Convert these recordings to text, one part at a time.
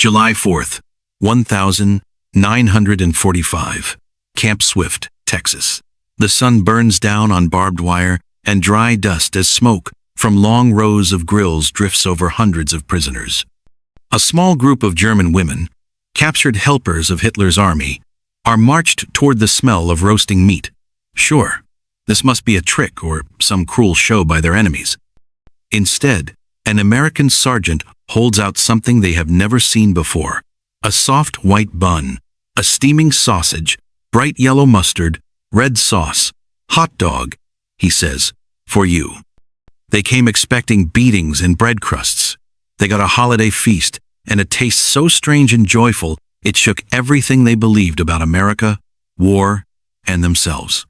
July 4th, 1945. Camp Swift, Texas. The sun burns down on barbed wire and dry dust as smoke from long rows of grills drifts over hundreds of prisoners. A small group of German women, captured helpers of Hitler's army, are marched toward the smell of roasting meat. Sure, this must be a trick or some cruel show by their enemies. Instead, an American sergeant holds out something they have never seen before: a soft white bun, a steaming sausage, bright yellow mustard, red sauce, hot dog, he says, for you. They came expecting beatings and bread crusts. They got a holiday feast and a taste so strange and joyful it shook everything they believed about America, war, and themselves.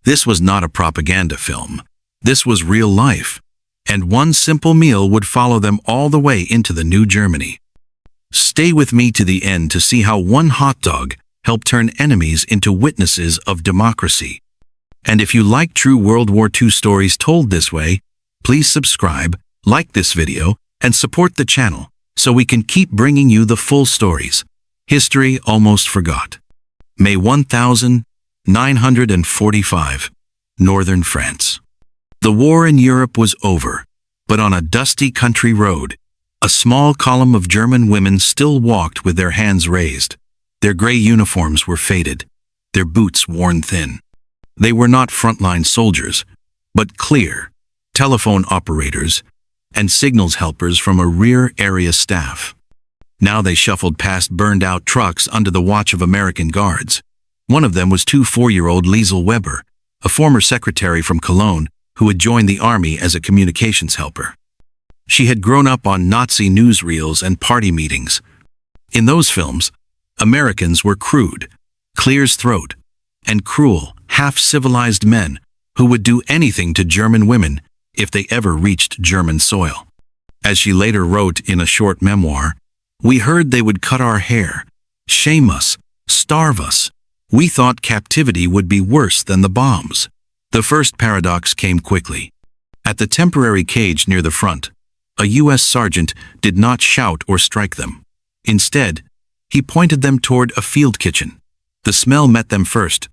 This was not a propaganda film. This was real life. And one simple meal would follow them all the way into the new Germany. Stay with me to the end to see how one hot dog helped turn enemies into witnesses of democracy. And if you like true World War II stories told this way, please subscribe, like this video, and support the channel so we can keep bringing you the full stories. History almost forgot. May 1945, Northern France. The war in Europe was over, but on a dusty country road, a small column of German women still walked with their hands raised. Their gray uniforms were faded, their boots worn thin. They were not frontline soldiers, but clear telephone operators and signals helpers from a rear area staff. Now they shuffled past burned-out trucks under the watch of American guards. One of them was 4-year-old Liesel Weber, a former secretary from Cologne who had joined the army as a communications helper. She had grown up on Nazi newsreels and party meetings. In those films, Americans were crude, clear-throated, and cruel, half-civilized men who would do anything to German women if they ever reached German soil. As she later wrote in a short memoir, "We heard they would cut our hair, shame us, starve us. We thought captivity would be worse than the bombs." The first paradox came quickly. At the temporary cage near the front, a U.S. sergeant did not shout or strike them. Instead, he pointed them toward a field kitchen. The smell met them first.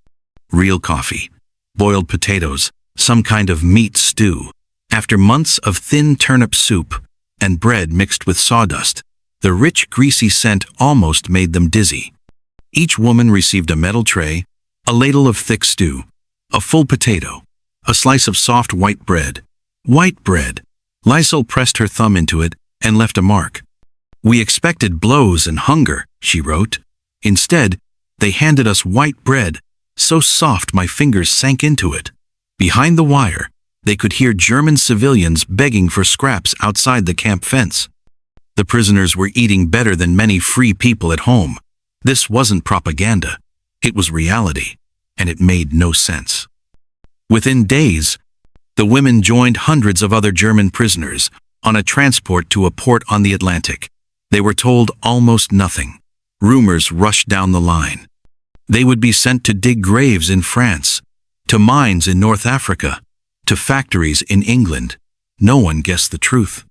Real coffee, boiled potatoes, some kind of meat stew. After months of thin turnip soup and bread mixed with sawdust, the rich, greasy scent almost made them dizzy. Each woman received a metal tray, a ladle of thick stew, a full potato, a slice of soft white bread. White bread. Liesel pressed her thumb into it and left a mark. "We expected blows and hunger," she wrote. "Instead, they handed us white bread, so soft my fingers sank into it." Behind the wire, they could hear German civilians begging for scraps outside the camp fence. The prisoners were eating better than many free people at home. This wasn't propaganda. It was reality, and it made no sense. Within days, the women joined hundreds of other German prisoners on a transport to a port on the Atlantic. They were told almost nothing. Rumors rushed down the line. They would be sent to dig graves in France, to mines in North Africa, to factories in England. No one guessed the truth.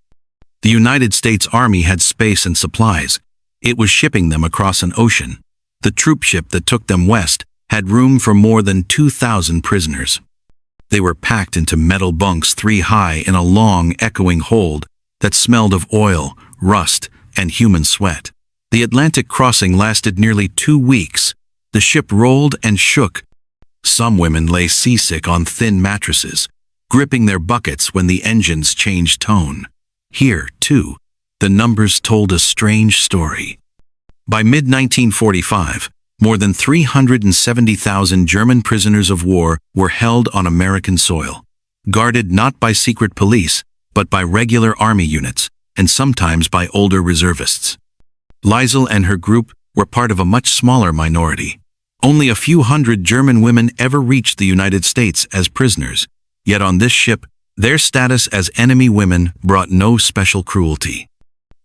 The United States Army had space and supplies. It was shipping them across an ocean. The troop ship that took them west had room for more than 2,000 prisoners. They were packed into metal bunks 3 high in a long, echoing hold that smelled of oil, rust, and human sweat. The Atlantic crossing lasted nearly 2 weeks. The ship rolled and shook. Some women lay seasick on thin mattresses, gripping their buckets when the engines changed tone. Here, too, the numbers told a strange story. By mid-1945, more than 370,000 German prisoners of war were held on American soil, guarded not by secret police, but by regular army units, and sometimes by older reservists. Liesel and her group were part of a much smaller minority. Only a few hundred German women ever reached the United States as prisoners, yet on this ship, their status as enemy women brought no special cruelty.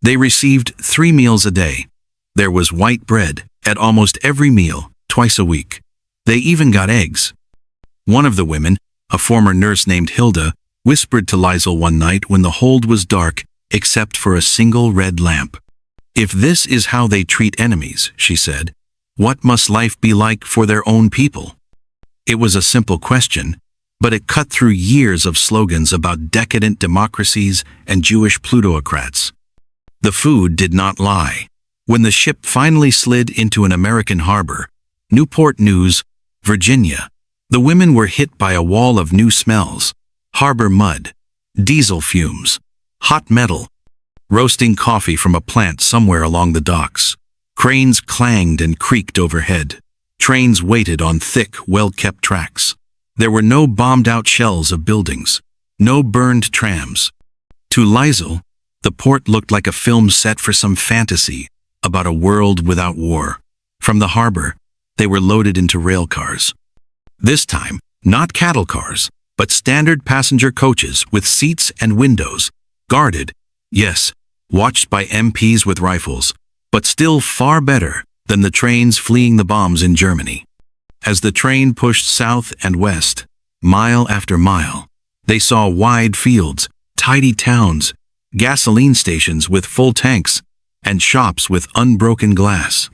They received 3 meals a day. There was white bread at almost every meal, twice a week. They even got eggs. One of the women, a former nurse named Hilda, whispered to Liesel one night when the hold was dark except for a single red lamp, "If this is how they treat enemies," she said, "what must life be like for their own people?" It was a simple question, but it cut through years of slogans about decadent democracies and Jewish plutocrats. The food did not lie. When the ship finally slid into an American harbor, Newport News, Virginia, the women were hit by a wall of new smells: harbor mud, diesel fumes, hot metal, roasting coffee from a plant somewhere along the docks. Cranes clanged and creaked overhead. Trains waited on thick, well-kept tracks. There were no bombed-out shells of buildings, no burned trams. To Liesel, the port looked like a film set for some fantasy about a world without war. From the harbor, they were loaded into rail cars. This time, not cattle cars, but standard passenger coaches with seats and windows, guarded, yes, watched by MPs with rifles, but still far better than the trains fleeing the bombs in Germany. As the train pushed south and west, mile after mile, they saw wide fields, tidy towns, gasoline stations with full tanks, and shops with unbroken glass.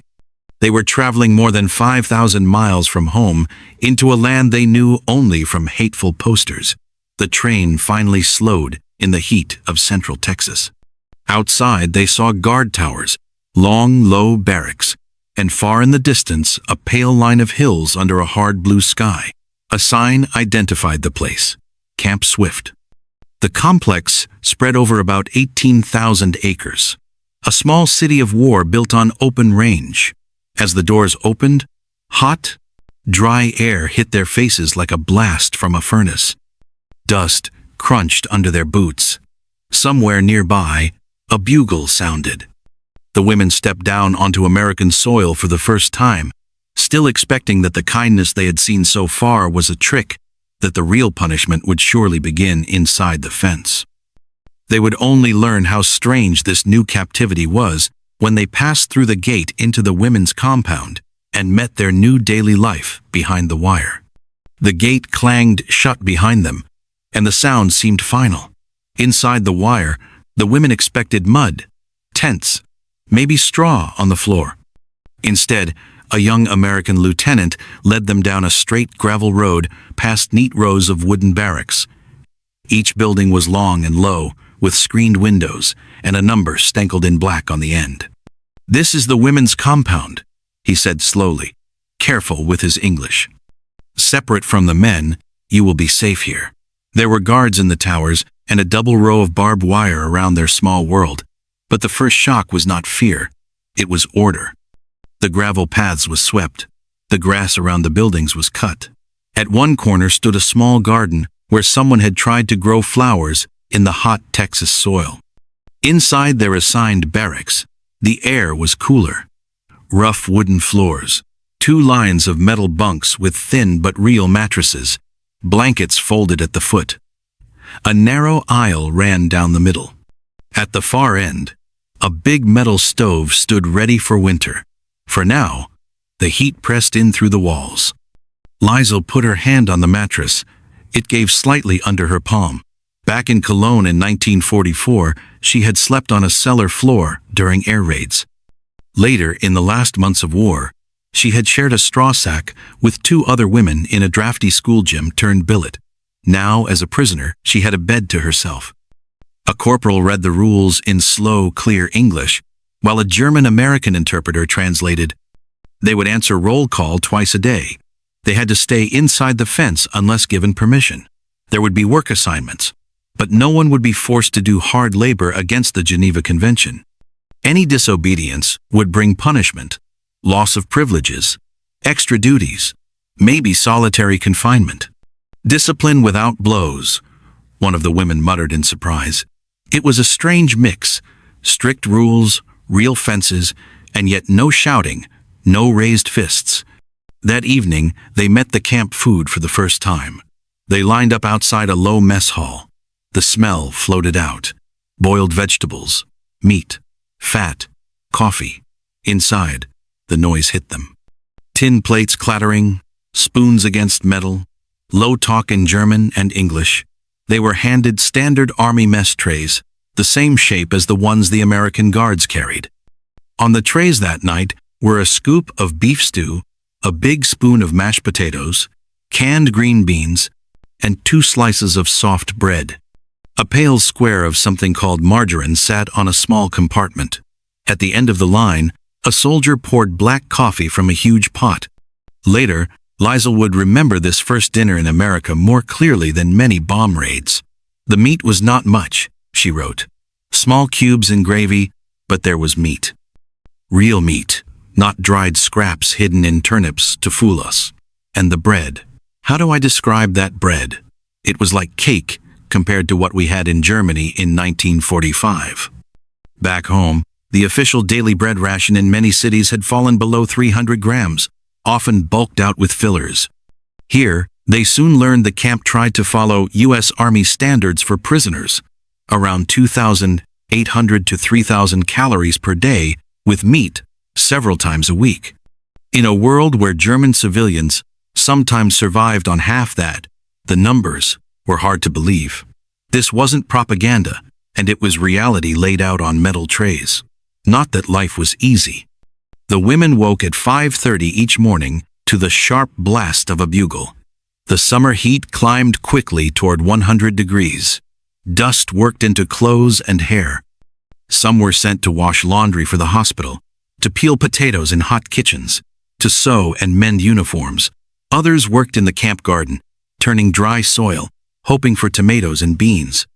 They were traveling more than 5,000 miles from home into a land they knew only from hateful posters. The train finally slowed in the heat of central Texas. Outside, they saw guard towers, long, low barracks, and far in the distance, a pale line of hills under a hard blue sky. A sign identified the place: Camp Swift. The complex spread over about 18,000 acres, a small city of war built on open range. As the doors opened, hot, dry air hit their faces like a blast from a furnace. Dust crunched under their boots. Somewhere nearby, a bugle sounded. The women stepped down onto American soil for the first time, still expecting that the kindness they had seen so far was a trick, that the real punishment would surely begin inside the fence. They would only learn how strange this new captivity was when they passed through the gate into the women's compound and met their new daily life behind the wire. The gate clanged shut behind them, and the sound seemed final. Inside the wire, the women expected mud, tents, maybe straw on the floor. Instead, a young American lieutenant led them down a straight gravel road past neat rows of wooden barracks. Each building was long and low, with screened windows and a number stankled in black on the end. "This is the women's compound," he said slowly, careful with his English. "Separate from the men, you will be safe here." There were guards in the towers and a double row of barbed wire around their small world, but the first shock was not fear, it was order. The gravel paths was swept, the grass around the buildings was cut. At one corner stood a small garden where someone had tried to grow flowers in the hot Texas soil. Inside their assigned barracks, the air was cooler. Rough wooden floors, 2 lines of metal bunks with thin but real mattresses, blankets folded at the foot. A narrow aisle ran down the middle. At the far end, a big metal stove stood ready for winter. For now, the heat pressed in through the walls. Liesel put her hand on the mattress. It gave slightly under her palm. Back in Cologne in 1944, she had slept on a cellar floor during air raids. Later, in the last months of war, she had shared a straw sack with 2 other women in a drafty school gym turned billet. Now, as a prisoner, she had a bed to herself. A corporal read the rules in slow, clear English, while a German-American interpreter translated. They would answer roll call twice a day. They had to stay inside the fence unless given permission. There would be work assignments, but no one would be forced to do hard labor against the Geneva Convention. Any disobedience would bring punishment, loss of privileges, extra duties, maybe solitary confinement. "Discipline without blows," one of the women muttered in surprise. It was a strange mix: strict rules, real fences, and yet no shouting, no raised fists. That evening, they met the camp food for the first time. They lined up outside a low mess hall. The smell floated out: boiled vegetables, meat, fat, coffee. Inside, the noise hit them. Tin plates clattering, spoons against metal, low talk in German and English. They were handed standard army mess trays, the same shape as the ones the American guards carried. On the trays that night were a scoop of beef stew, a big spoon of mashed potatoes, canned green beans, and 2 slices of soft bread. A pale square of something called margarine sat on a small compartment. At the end of the line, a soldier poured black coffee from a huge pot. Later, Liesl would remember this first dinner in America more clearly than many bomb raids. The meat was not much, she wrote. Small cubes in gravy, but there was meat. Real meat, not dried scraps hidden in turnips to fool us. And the bread. How do I describe that bread? It was like cake compared to what we had in Germany in 1945. Back home, the official daily bread ration in many cities had fallen below 300 grams, often bulked out with fillers. Here, they soon learned the camp tried to follow U.S. Army standards for prisoners, around 2,800 to 3,000 calories per day, with meat several times a week. In a world where German civilians sometimes survived on half that, the numbers were hard to believe. This wasn't propaganda, and it was reality laid out on metal trays. Not that life was easy. The women woke at 5:30 each morning to the sharp blast of a bugle. The summer heat climbed quickly toward 100 degrees. Dust worked into clothes and hair. Some were sent to wash laundry for the hospital, to peel potatoes in hot kitchens, to sew and mend uniforms. Others worked in the camp garden, turning dry soil, hoping for tomatoes and beans.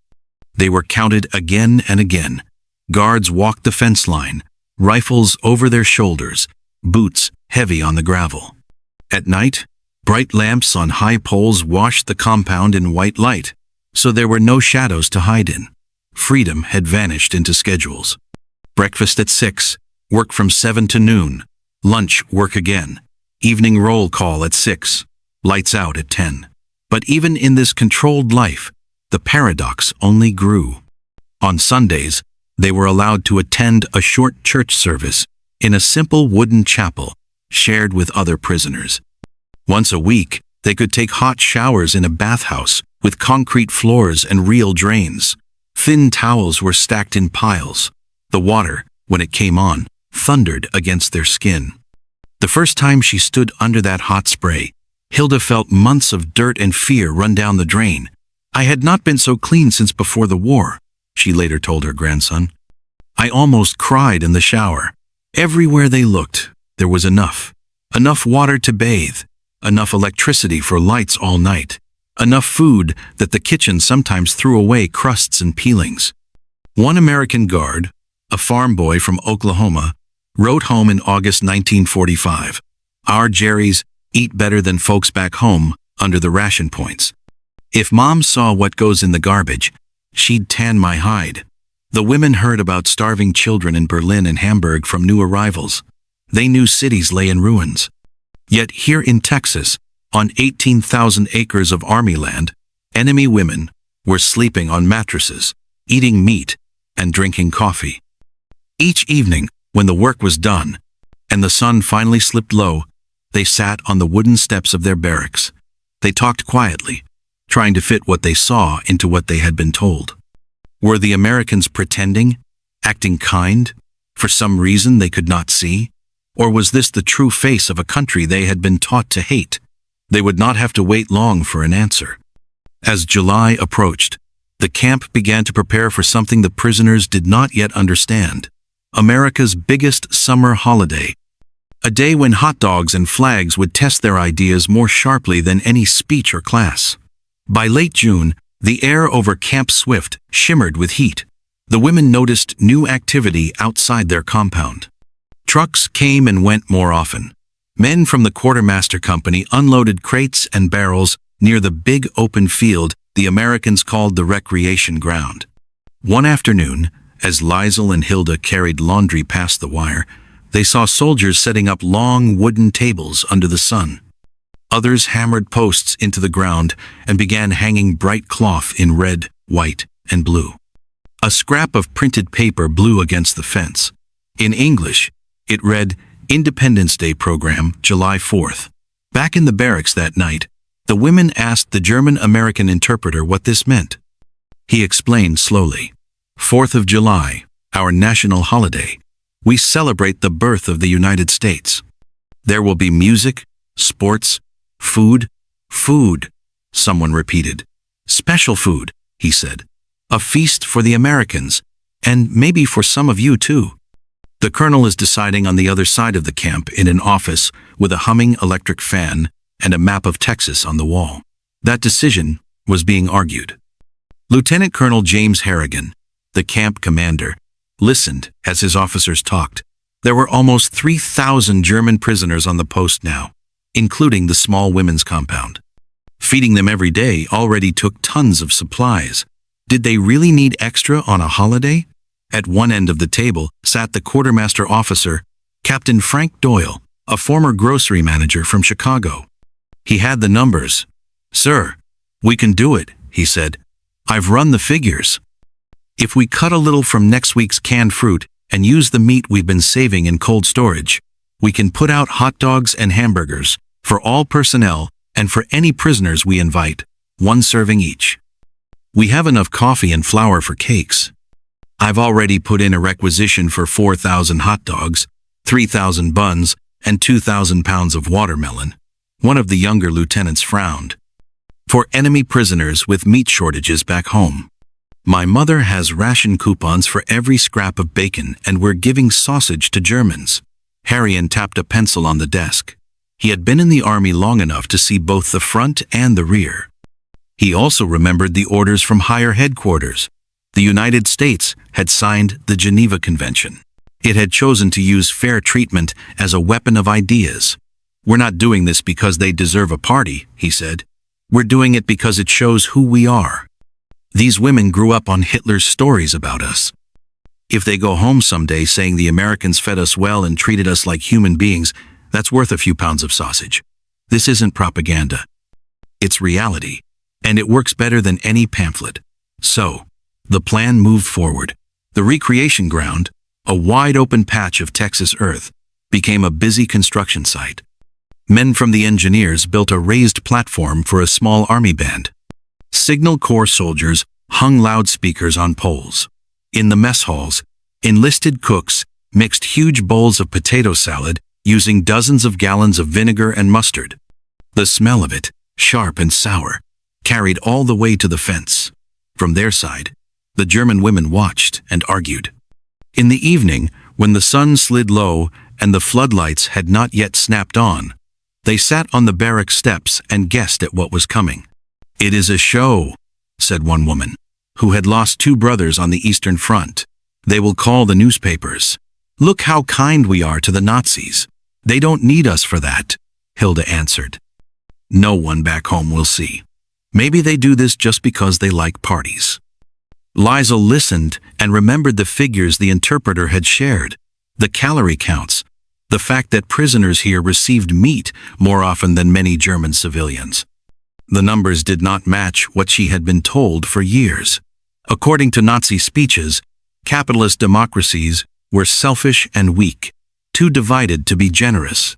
They were counted again and again. Guards walked the fence line, rifles over their shoulders, boots heavy on the gravel. At night, bright lamps on high poles washed the compound in white light, so there were no shadows to hide in. Freedom had vanished into schedules. Breakfast at 6, work from 7 to noon, lunch work again, evening roll call at 6, lights out at 10. But even in this controlled life, the paradox only grew. On Sundays, they were allowed to attend a short church service in a simple wooden chapel shared with other prisoners. Once a week, they could take hot showers in a bathhouse with concrete floors and real drains. Thin towels were stacked in piles. The water, when it came on, thundered against their skin. The first time she stood under that hot spray, Hilda felt months of dirt and fear run down the drain. I had not been so clean since before the war, she later told her grandson. I almost cried in the shower. Everywhere they looked, there was enough. Enough water to bathe, enough electricity for lights all night, enough food that the kitchen sometimes threw away crusts and peelings. One American guard, a farm boy from Oklahoma, wrote home in August 1945, "Our Jerrys eat better than folks back home under the ration points. If Mom saw what goes in the garbage, she'd tan my hide." The women heard about starving children in Berlin and Hamburg from new arrivals. They knew cities lay in ruins. Yet here in Texas, on 18,000 acres of army land, enemy women were sleeping on mattresses, eating meat, and drinking coffee. Each evening, when the work was done, and the sun finally slipped low, they sat on the wooden steps of their barracks. They talked quietly, trying to fit what they saw into what they had been told. Were the Americans pretending, acting kind, for some reason they could not see? Or was this the true face of a country they had been taught to hate? They would not have to wait long for an answer. As July approached, the camp began to prepare for something the prisoners did not yet understand: America's biggest summer holiday. A day when hot dogs and flags would test their ideas more sharply than any speech or class. By late June, the air over Camp Swift shimmered with heat. The women noticed new activity outside their compound. Trucks came and went more often. Men from the quartermaster company unloaded crates and barrels near the big open field the Americans called the recreation ground. One afternoon, as Liesl and Hilda carried laundry past the wire, they saw soldiers setting up long wooden tables under the sun. Others hammered posts into the ground and began hanging bright cloth in red, white, and blue. A scrap of printed paper blew against the fence. In English, it read, "Independence Day Program, July 4th. Back in the barracks that night, the women asked the German-American interpreter what this meant. He explained slowly, 4th of July, our national holiday. We celebrate the birth of the United States. There will be music, sports, food, food, someone repeated. Special food, he said. A feast for the Americans, and maybe for some of you too. The colonel is deciding on the other side of the camp in an office with a humming electric fan and a map of Texas on the wall. That decision was being argued. Lieutenant Colonel James Harrigan, the camp commander, listened as his officers talked. There were almost 3,000 German prisoners on the post now, including the small women's compound. Feeding them every day already took tons of supplies. Did they really need extra on a holiday? At one end of the table sat the quartermaster officer, Captain Frank Doyle, a former grocery manager from Chicago. He had the numbers. "Sir, we can do it," he said. "I've run the figures. If we cut a little from next week's canned fruit and use the meat we've been saving in cold storage, we can put out hot dogs and hamburgers for all personnel and for any prisoners we invite, 1 serving each. We have enough coffee and flour for cakes. I've already put in a requisition for 4,000 hot dogs, 3,000 buns, and 2,000 pounds of watermelon." One of the younger lieutenants frowned. "For enemy prisoners with meat shortages back home. My mother has ration coupons for every scrap of bacon, and we're giving sausage to Germans." Harrigan tapped a pencil on the desk. He had been in the army long enough to see both the front and the rear. He also remembered the orders from higher headquarters. The United States had signed the Geneva Convention. It had chosen to use fair treatment as a weapon of ideas. "We're not doing this because they deserve a party," he said. "We're doing it because it shows who we are. These women grew up on Hitler's stories about us. If they go home someday saying the Americans fed us well and treated us like human beings, that's worth a few pounds of sausage. This isn't propaganda. It's reality, and it works better than any pamphlet." So, the plan moved forward. The recreation ground, a wide-open patch of Texas earth, became a busy construction site. Men from the engineers built a raised platform for a small army band. Signal Corps soldiers hung loudspeakers on poles. In the mess halls, enlisted cooks mixed huge bowls of potato salad using dozens of gallons of vinegar and mustard. The smell of it, sharp and sour, carried all the way to the fence. From their side, the German women watched and argued. In the evening, when the sun slid low and the floodlights had not yet snapped on, they sat on the barrack steps and guessed at what was coming. "It is a show," said one woman, who had lost 2 brothers on the Eastern Front. "They will call the newspapers. Look how kind we are to the Nazis. They don't need us for that," Hilda answered. "No one back home will see. Maybe they do this just because they like parties." Liesel listened and remembered the figures the interpreter had shared, the calorie counts, the fact that prisoners here received meat more often than many German civilians. The numbers did not match what she had been told for years. According to Nazi speeches, capitalist democracies were selfish and weak, too divided to be generous.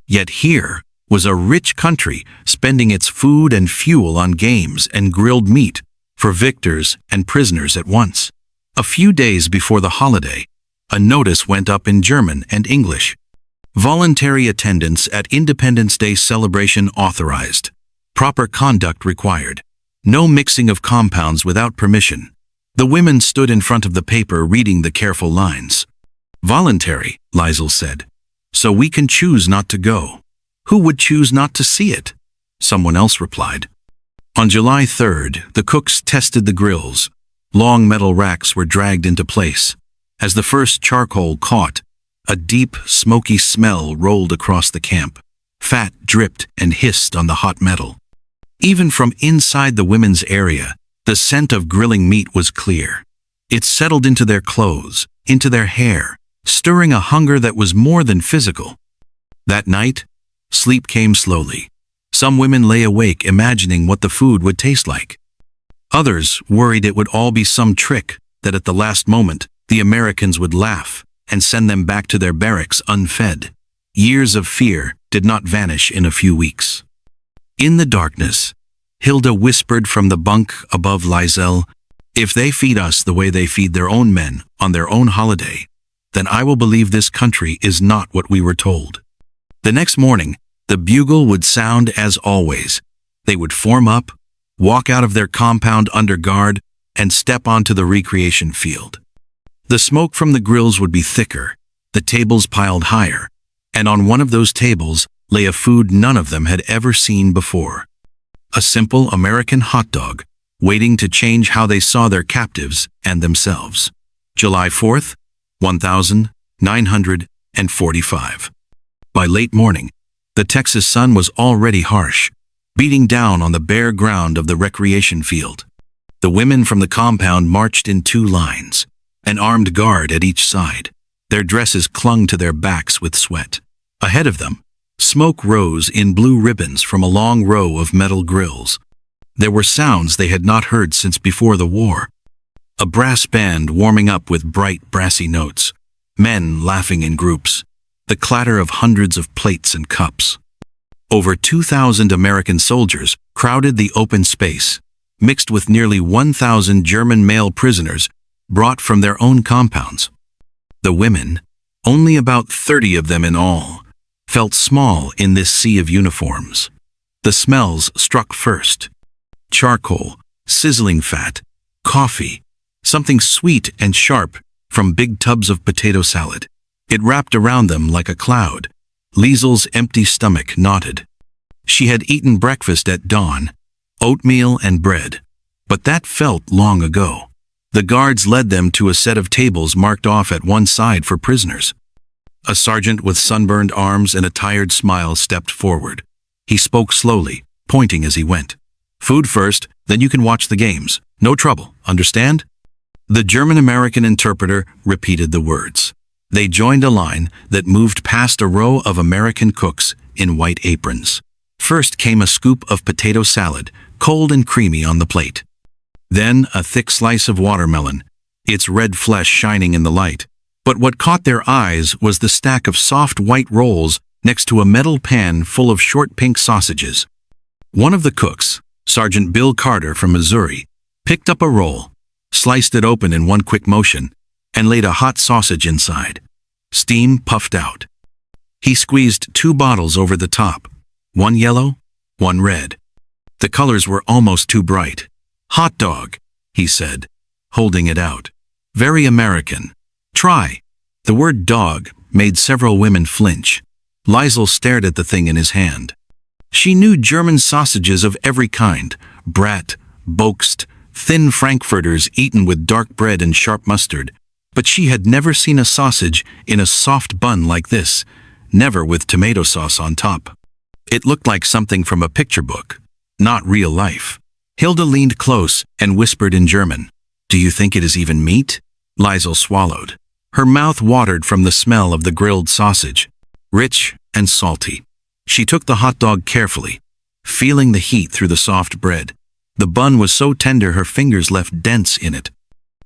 Yet here was a rich country spending its food and fuel on games and grilled meat for victors and prisoners at once. A few days before the holiday, a notice went up in German and English. Voluntary attendance at Independence Day celebration authorized. Proper conduct required. No mixing of compounds without permission. The women stood in front of the paper reading the careful lines. "Voluntary," Liesel said. "So we can choose not to go." "Who would choose not to see it?" Someone else replied. On July 3rd, the cooks tested the grills. Long metal racks were dragged into place. As the first charcoal caught, a deep, smoky smell rolled across the camp. Fat dripped and hissed on the hot metal. Even from inside the women's area, the scent of grilling meat was clear. It settled into their clothes, into their hair, stirring a hunger that was more than physical. That night, sleep came slowly. Some women lay awake imagining what the food would taste like. Others worried it would all be some trick, that at the last moment, the Americans would laugh and send them back to their barracks unfed. Years of fear did not vanish in a few weeks. In the darkness, Hilda whispered from the bunk above Liesel, "If they feed us the way they feed their own men on their own holiday, then I will believe this country is not what we were told. The next morning, the bugle would sound as always. They would form up, walk out of their compound under guard, and step onto the recreation field. The smoke from the grills would be thicker, the tables piled higher, and on one of those tables lay a food none of them had ever seen before. A simple American hot dog, waiting to change how they saw their captives and themselves. July 4th, 1945. By late morning, the Texas sun was already harsh, beating down on the bare ground of the recreation field. The women from the compound marched in 2 lines, an armed guard at each side. Their dresses clung to their backs with sweat. Ahead of them, smoke rose in blue ribbons from a long row of metal grills. There were sounds they had not heard since before the war. A brass band warming up with bright, brassy notes, men laughing in groups, the clatter of hundreds of plates and cups. Over 2,000 American soldiers crowded the open space, mixed with nearly 1,000 German male prisoners brought from their own compounds. The women, only about 30 of them in all, felt small in this sea of uniforms. The smells struck first. Charcoal, sizzling fat, coffee, something sweet and sharp from big tubs of potato salad. It wrapped around them like a cloud. Liesel's empty stomach knotted. She had eaten breakfast at dawn, oatmeal and bread, but that felt long ago. The guards led them to a set of tables marked off at one side for prisoners. A sergeant with sunburned arms and a tired smile stepped forward. He spoke slowly, pointing as he went. "Food first, then you can watch the games. No trouble, understand?" The German-American interpreter repeated the words. They joined a line that moved past a row of American cooks in white aprons. First came a scoop of potato salad, cold and creamy on the plate. Then a thick slice of watermelon, its red flesh shining in the light. But what caught their eyes was the stack of soft white rolls next to a metal pan full of short pink sausages. One of the cooks, Sergeant Bill Carter from Missouri, picked up a roll, sliced it open in one quick motion, and laid a hot sausage inside. Steam puffed out. He squeezed 2 bottles over the top, one yellow, one red. The colors were almost too bright. "Hot dog," he said, holding it out. "Very American. Try." The word dog made several women flinch. Liesel stared at the thing in his hand. She knew German sausages of every kind, brat, Boxt, thin frankfurters eaten with dark bread and sharp mustard, but she had never seen a sausage in a soft bun like this, never with tomato sauce on top. It looked like something from a picture book, not real life. Hilda leaned close and whispered in German, "Do you think it is even meat?" Liesel swallowed. Her mouth watered from the smell of the grilled sausage, rich and salty. She took the hot dog carefully, feeling the heat through the soft bread. The bun was so tender her fingers left dents in it.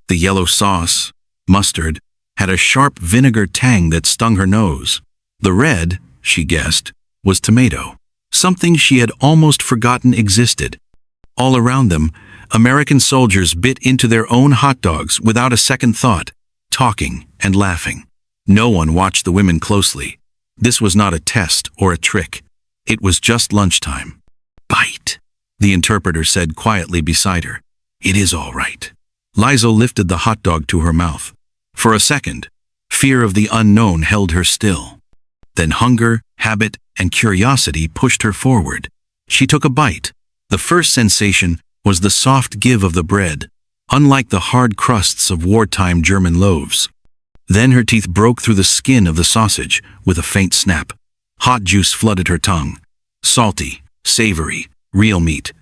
The yellow sauce, mustard, had a sharp vinegar tang that stung her nose. The red, she guessed, was tomato, something she had almost forgotten existed. All around them, American soldiers bit into their own hot dogs without a second thought, talking and laughing. No one watched the women closely. This was not a test or a trick. It was just lunchtime. "Bite," the interpreter said quietly beside her. "It is all right." Liesel lifted the hot dog to her mouth. For a second, fear of the unknown held her still. Then hunger, habit, and curiosity pushed her forward. She took a bite. The first sensation was the soft give of the bread, unlike the hard crusts of wartime German loaves. Then her teeth broke through the skin of the sausage with a faint snap. Hot juice flooded her tongue. Salty, savory, real meat.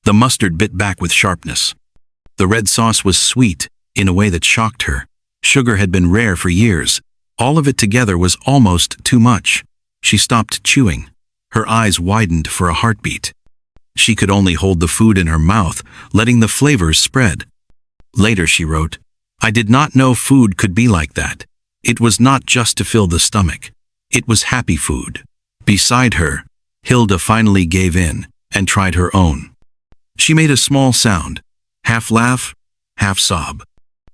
The mustard bit back with sharpness. The red sauce was sweet in a way that shocked her. Sugar had been rare for years. All of it together was almost too much. She stopped chewing. Her eyes widened for a heartbeat. She could only hold the food in her mouth, letting the flavors spread. Later she wrote, "I did not know food could be like that. It was not just to fill the stomach. It was happy food." Beside her, Hilda finally gave in and tried her own. She made a small sound, half laugh, half sob.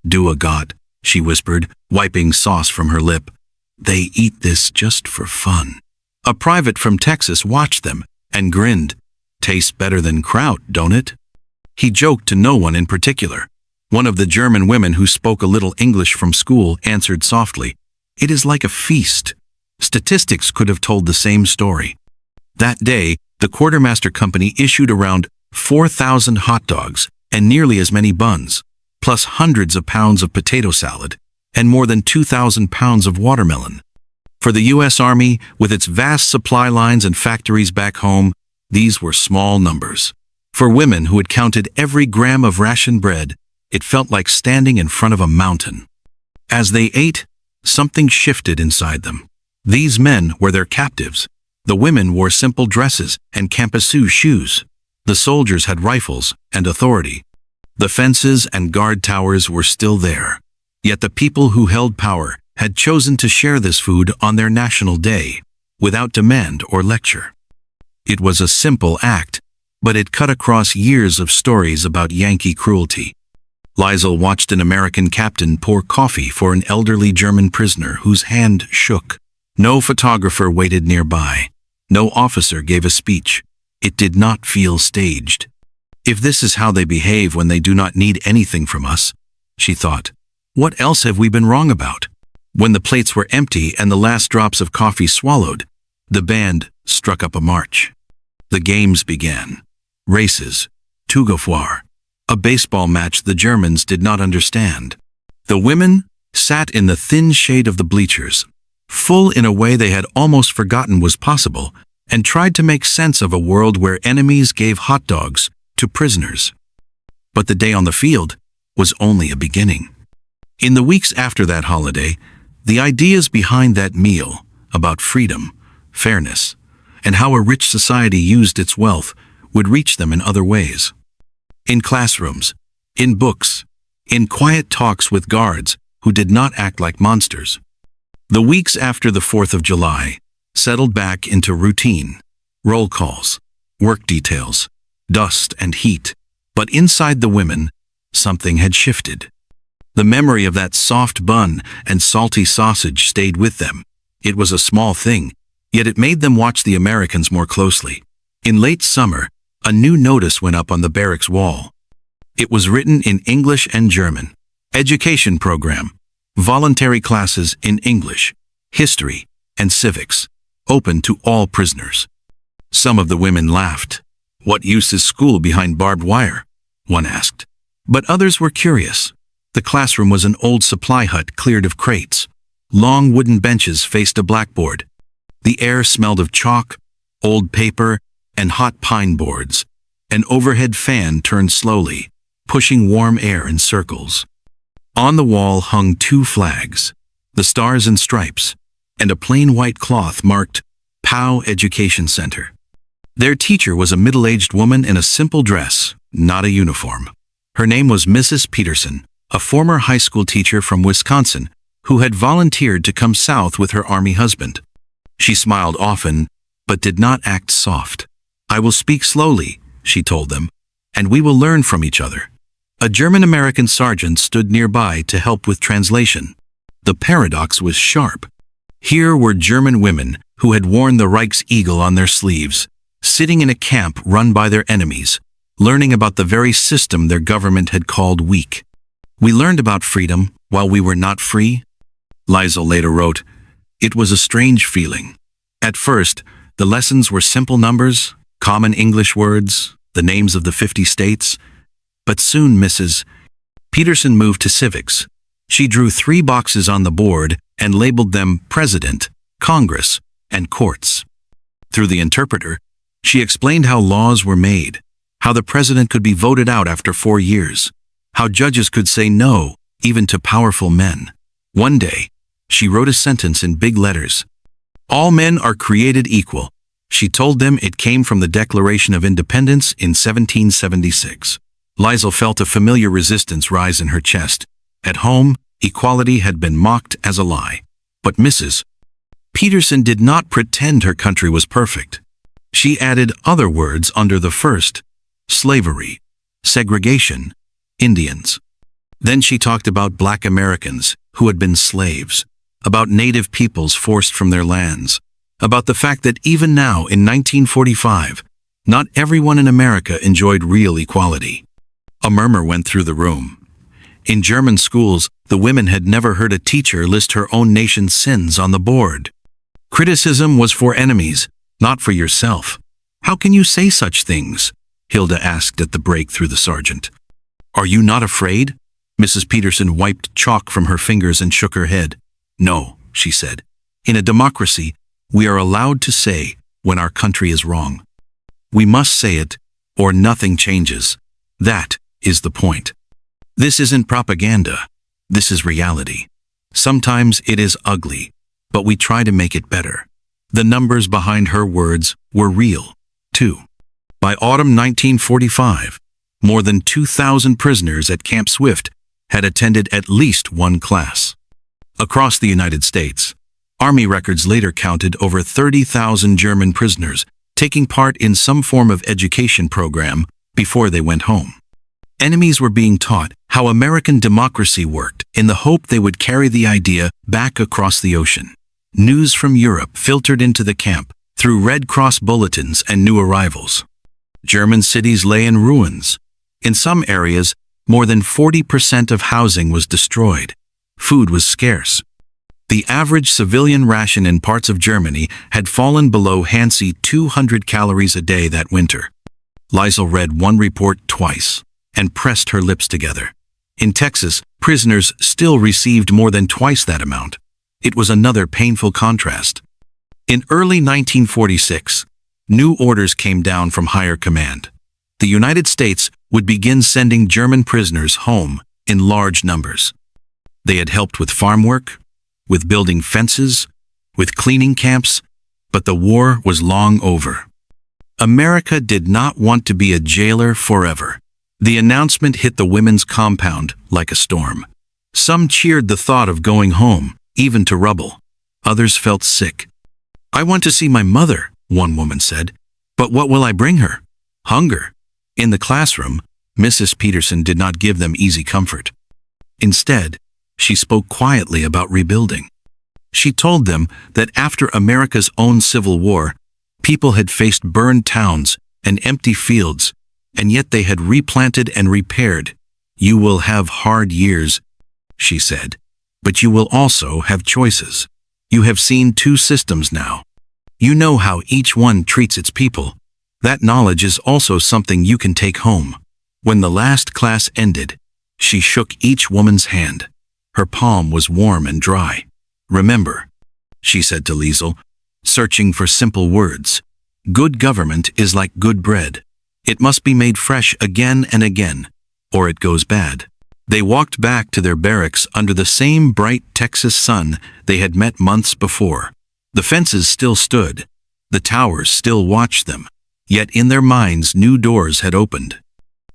"Du a Gott," she whispered, wiping sauce from her lip. "They eat this just for fun." A private from Texas watched them and grinned. "Tastes better than kraut, don't it?" He joked to no one in particular. One of the German women who spoke a little English from school answered softly, "It is like a feast." Statistics could have told the same story. That day, the quartermaster company issued around 4,000 hot dogs and nearly as many buns, plus hundreds of pounds of potato salad and more than 2,000 pounds of watermelon. For the U.S. Army, with its vast supply lines and factories back home, these were small numbers. For women who had counted every gram of ration bread, it felt like standing in front of a mountain. As they ate, something shifted inside them. These men were their captives. The women wore simple dresses and campesou shoes. The soldiers had rifles and authority. The fences and guard towers were still there. Yet the people who held power had chosen to share this food on their national day, without demand or lecture. It was a simple act, but it cut across years of stories about Yankee cruelty. Liesl watched an American captain pour coffee for an elderly German prisoner whose hand shook. No photographer waited nearby. No officer gave a speech. It did not feel staged. "If this is how they behave when they do not need anything from us," she thought, "what else have we been wrong about?" When the plates were empty and the last drops of coffee swallowed, the band struck up a march. The games began. Races, Tugofoire, a baseball match the Germans did not understand. The women sat in the thin shade of the bleachers, full in a way they had almost forgotten was possible, and tried to make sense of a world where enemies gave hot dogs to prisoners. But the day on the field was only a beginning. In the weeks after that holiday, the ideas behind that meal about freedom, fairness, and how a rich society used its wealth would reach them in other ways. In classrooms, in books, in quiet talks with guards who did not act like monsters. The weeks after the 4th of July settled back into routine, roll calls, work details, dust and heat. But inside the women, something had shifted. The memory of that soft bun and salty sausage stayed with them. It was a small thing, yet it made them watch the Americans more closely. In late summer, a new notice went up on the barracks wall. It was written in English and German. Education program, voluntary classes in English, history, and civics, open to all prisoners. Some of the women laughed. "What use is school behind barbed wire?" one asked. But others were curious. The classroom was an old supply hut cleared of crates. Long wooden benches faced a blackboard. The air smelled of chalk, old paper, and hot pine boards. An overhead fan turned slowly, pushing warm air in circles. On the wall hung 2 flags, the Stars and Stripes, and a plain white cloth marked POW Education Center. Their teacher was a middle-aged woman in a simple dress, not a uniform. Her name was Mrs. Peterson, a former high school teacher from Wisconsin who had volunteered to come south with her Army husband. She smiled often, but did not act soft. "I will speak slowly," she told them, "and we will learn from each other." A German-American sergeant stood nearby to help with translation. The paradox was sharp. Here were German women who had worn the Reichseagle on their sleeves, sitting in a camp run by their enemies, learning about the very system their government had called weak. "We learned about freedom while we were not free," Liesl later wrote. "It was a strange feeling. At first, the lessons were simple numbers, common English words, the names of the 50 states. But soon Mrs. Peterson moved to civics. She drew 3 boxes on the board and labeled them President, Congress, and Courts. Through the interpreter, she explained how laws were made, how the president could be voted out after 4 years, how judges could say no, even to powerful men. One day, she wrote a sentence in big letters. "All men are created equal." She told them it came from the Declaration of Independence in 1776. Liesl felt a familiar resistance rise in her chest. At home, equality had been mocked as a lie. But Mrs. Peterson did not pretend her country was perfect. She added other words under the first: slavery, segregation, Indians. Then she talked about black Americans who had been slaves, about native peoples forced from their lands, about the fact that even now in 1945, not everyone in America enjoyed real equality. A murmur went through the room. In German schools, the women had never heard a teacher list her own nation's sins on the board. Criticism was for enemies, not for yourself. How can you say such things? Hilda asked at the break through the sergeant. Are you not afraid? Mrs. Peterson wiped chalk from her fingers and shook her head. No, she said. In a democracy, we are allowed to say when our country is wrong. We must say it, or nothing changes. That is the point. This isn't propaganda. This is reality. Sometimes it is ugly, but we try to make it better. The numbers behind her words were real, too. By autumn 1945, more than 2,000 prisoners at Camp Swift had attended at least one class. Across the United States, Army records later counted over 30,000 German prisoners taking part in some form of education program before they went home. Enemies were being taught how American democracy worked in the hope they would carry the idea back across the ocean. News from Europe filtered into the camp through Red Cross bulletins and new arrivals. German cities lay in ruins. In some areas, more than 40% of housing was destroyed. Food was scarce. The average civilian ration in parts of Germany had fallen below Hansi 200 calories a day that winter. Liesl read one report twice and pressed her lips together. In Texas, prisoners still received more than twice that amount. It was another painful contrast. In early 1946, new orders came down from higher command. The United States would begin sending German prisoners home in large numbers. They had helped with farm work, with building fences, with cleaning camps, but the war was long over. America did not want to be a jailer forever. The announcement hit the women's compound like a storm. Some cheered the thought of going home, even to rubble. Others felt sick. I want to see my mother, one woman said, but what will I bring her? Hunger. In the classroom, Mrs. Peterson did not give them easy comfort. Instead, she spoke quietly about rebuilding. She told them that after America's own Civil War, people had faced burned towns and empty fields, and yet they had replanted and repaired. You will have hard years, she said, but you will also have choices. You have seen two systems now. You know how each one treats its people. That knowledge is also something you can take home. When the last class ended, she shook each woman's hand. Her palm was warm and dry. Remember, she said to Liesl, searching for simple words, good government is like good bread. It must be made fresh again and again, or it goes bad. They walked back to their barracks under the same bright Texas sun they had met months before. The fences still stood. The towers still watched them. Yet in their minds new doors had opened.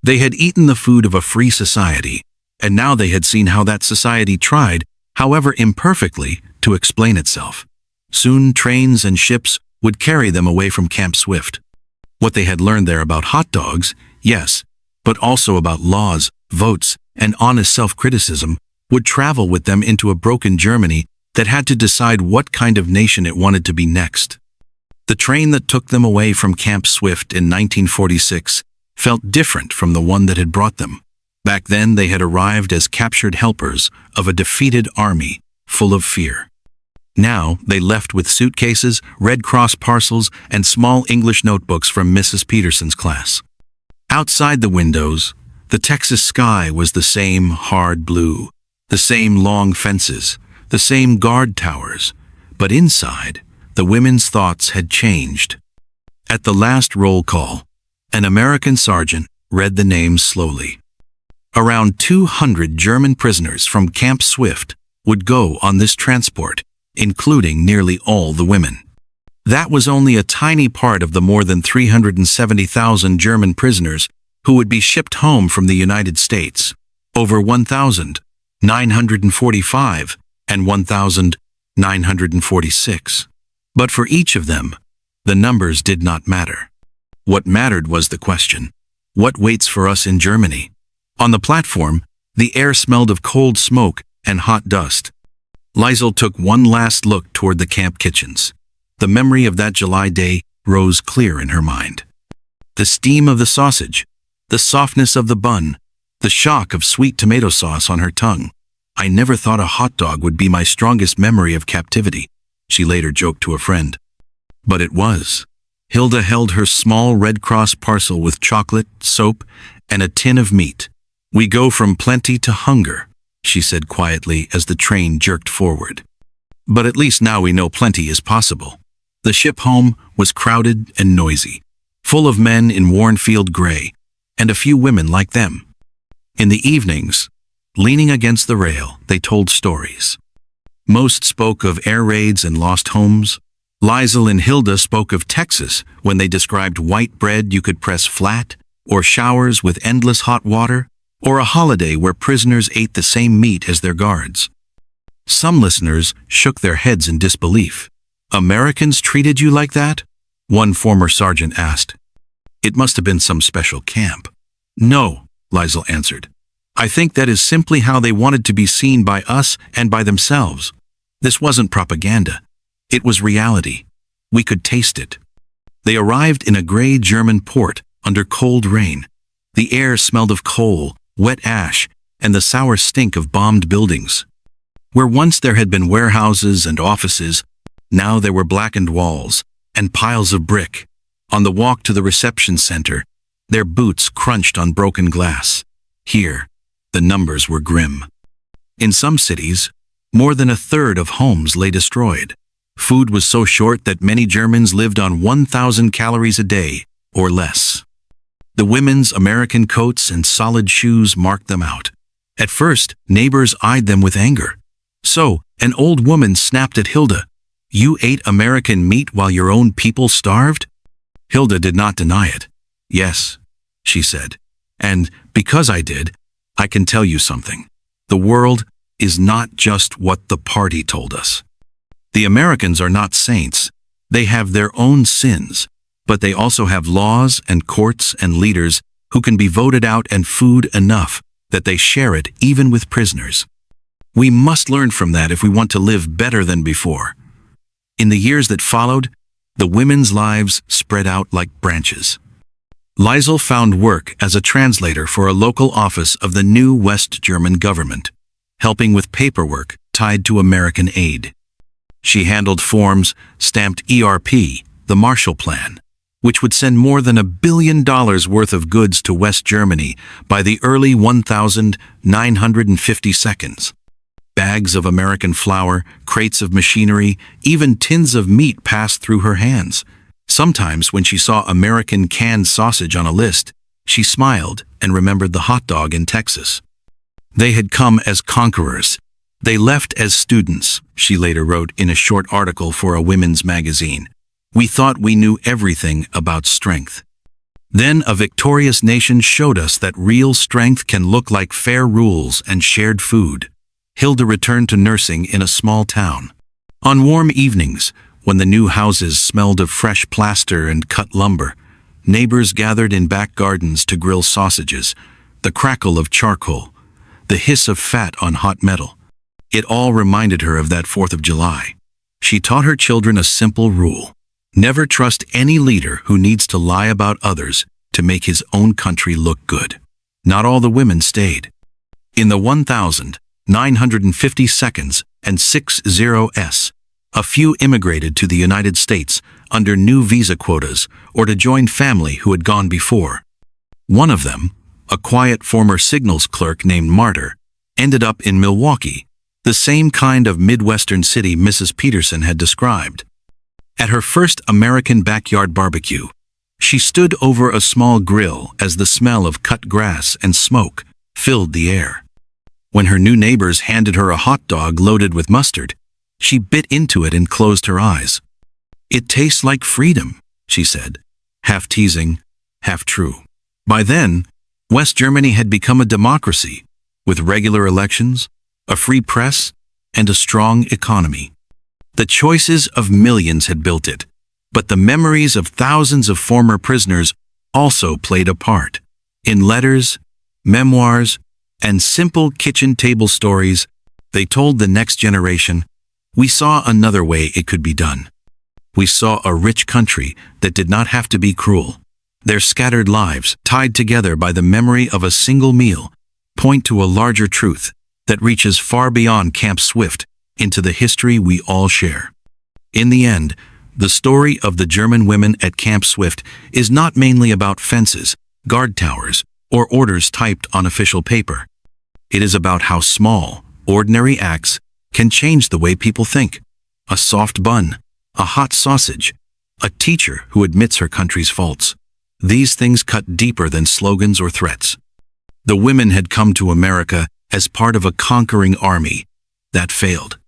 They had eaten the food of a free society, and now they had seen how that society tried, however imperfectly, to explain itself. Soon trains and ships would carry them away from Camp Swift. What they had learned there about hot dogs, yes, but also about laws, votes, and honest self-criticism would travel with them into a broken Germany that had to decide what kind of nation it wanted to be next. The train that took them away from Camp Swift in 1946 felt different from the one that had brought them. Back then they had arrived as captured helpers of a defeated army full of fear. Now they left with suitcases, Red Cross parcels, and small English notebooks from Mrs. Peterson's class. Outside the windows, the Texas sky was the same hard blue, the same long fences, the same guard towers, but inside, the women's thoughts had changed. At the last roll call, an American sergeant read the names slowly. Around 200 German prisoners from Camp Swift would go on this transport, including nearly all the women. That was only a tiny part of the more than 370,000 German prisoners who would be shipped home from the United States, over 1,945 and 1,946. But for each of them, the numbers did not matter. What mattered was the question, what waits for us in Germany? On the platform, The air smelled of cold smoke and hot dust. Liesl took one last look toward the camp kitchens. The memory of that July day rose clear in her mind. The steam of the sausage, the softness of the bun, the shock of sweet tomato sauce on her tongue. I never thought a hot dog would be my strongest memory of captivity, she later joked to a friend. But it was. Hilda held her small Red Cross parcel with chocolate, soap, and a tin of meat. We go from plenty to hunger, she said quietly as the train jerked forward. But at least now we know plenty is possible. The ship home was crowded and noisy, full of men in worn field gray, and a few women like them. In the evenings, leaning against the rail, they told stories. Most spoke of air raids and lost homes. Liesl and Hilda spoke of Texas when they described white bread you could press flat, or showers with endless hot water, or a holiday where prisoners ate the same meat as their guards. Some listeners shook their heads in disbelief. Americans treated you like that? One former sergeant asked. It must have been some special camp. No, Liesl answered. I think that is simply how they wanted to be seen by us and by themselves. This wasn't propaganda. It was reality. We could taste it. They arrived in a gray German port under cold rain. The air smelled of coal, wet ash, and the sour stink of bombed buildings. Where once there had been warehouses and offices, now there were blackened walls and piles of brick. On the walk to the reception center, their boots crunched on broken glass. Here, the numbers were grim. In some cities, more than a third of homes lay destroyed. Food was so short that many Germans lived on 1,000 calories a day or less. The women's American coats and solid shoes marked them out. At first, neighbors eyed them with anger. So, an old woman snapped at Hilda. You ate American meat while your own people starved? Hilda did not deny it. Yes, she said. And because I did, I can tell you something. The world is not just what the party told us. The Americans are not saints. They have their own sins, but they also have laws and courts and leaders who can be voted out and food enough that they share it even with prisoners. We must learn from that if we want to live better than before. In the years that followed, the women's lives spread out like branches. Liesl found work as a translator for a local office of the new West German government, helping with paperwork tied to American aid. She handled forms stamped ERP, the Marshall Plan, which would send more than $1 billion worth of goods to West Germany by the early 1952. Bags of American flour, crates of machinery, even tins of meat passed through her hands. Sometimes when she saw American canned sausage on a list, she smiled and remembered the hot dog in Texas. They had come as conquerors. They left as students, she later wrote in a short article for a women's magazine. We thought we knew everything about strength. Then a victorious nation showed us that real strength can look like fair rules and shared food. Hilda returned to nursing in a small town. On warm evenings, when the new houses smelled of fresh plaster and cut lumber, neighbors gathered in back gardens to grill sausages, the crackle of charcoal, the hiss of fat on hot metal. It all reminded her of that 4th of July. She taught her children a simple rule. Never trust any leader who needs to lie about others to make his own country look good. Not all the women stayed. In the 1952nd and 60s, a few immigrated to the United States under new visa quotas or to join family who had gone before. One of them, a quiet former signals clerk named Martyr, ended up in Milwaukee, the same kind of Midwestern city Mrs. Peterson had described. At her first American backyard barbecue, she stood over a small grill as the smell of cut grass and smoke filled the air. When her new neighbors handed her a hot dog loaded with mustard, she bit into it and closed her eyes. It tastes like freedom, she said, half teasing, half true. By then, West Germany had become a democracy, with regular elections, a free press, and a strong economy. The choices of millions had built it, but the memories of thousands of former prisoners also played a part. In letters, memoirs, and simple kitchen table stories, they told the next generation, we saw another way it could be done. We saw a rich country that did not have to be cruel. Their scattered lives, tied together by the memory of a single meal, point to a larger truth that reaches far beyond Camp Swift into the history we all share. In the end, the story of the German women at Camp Swift is not mainly about fences, guard towers, or orders typed on official paper. It is about how small, ordinary acts can change the way people think. A soft bun, a hot sausage, a teacher who admits her country's faults. These things cut deeper than slogans or threats. The women had come to America as part of a conquering army that failed.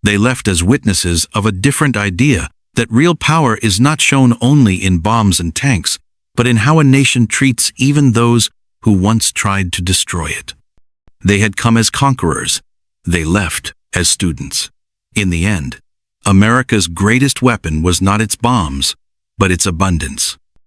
They left as witnesses of a different idea that real power is not shown only in bombs and tanks, but in how a nation treats even those who once tried to destroy it. They had come as conquerors. They left as students. In the end, America's greatest weapon was not its bombs, but its abundance.